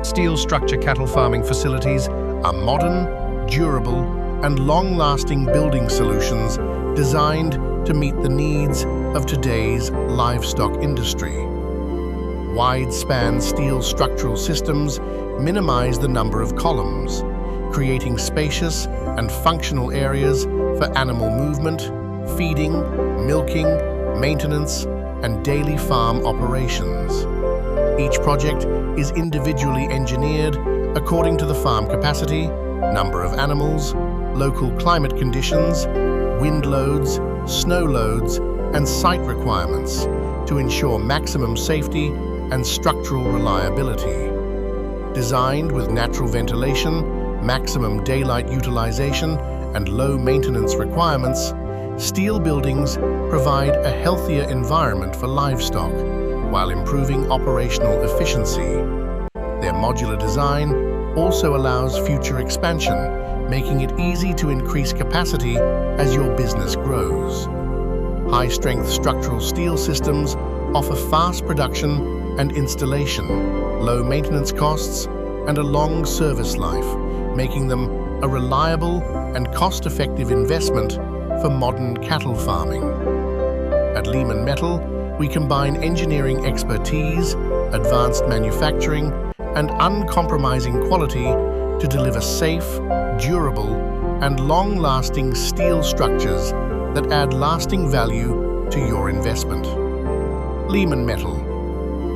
steel structure cattle farming facilities are modern, durable, and long-lasting building solutions designed to meet the needs of today's livestock industry. Wide-span steel structural systems minimize the number of columns, creating spacious and functional areas for animal movement, feeding, milking, maintenance, and daily farm operations. Each project is individually engineered according to the farm capacity, number of animals, local climate conditions, wind loads, snow loads, and site requirements to ensure maximum safety and structural reliability. Designed with natural ventilation, maximum daylight utilization, and low maintenance requirements, steel buildings provide a healthier environment for livestock while improving operational efficiency. Their modular design also allows future expansion, making it easy to increase capacity as your business grows. High-strength structural steel systems offer fast production and installation, low maintenance costs, and a long service life, making them a reliable and cost-effective investment for modern cattle farming. At Liman Metal, we combine engineering expertise, advanced manufacturing, and uncompromising quality to deliver safe, durable, and long-lasting steel structures that add lasting value to your investment. Liman Metal.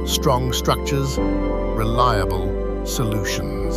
Strong structures, reliable solutions.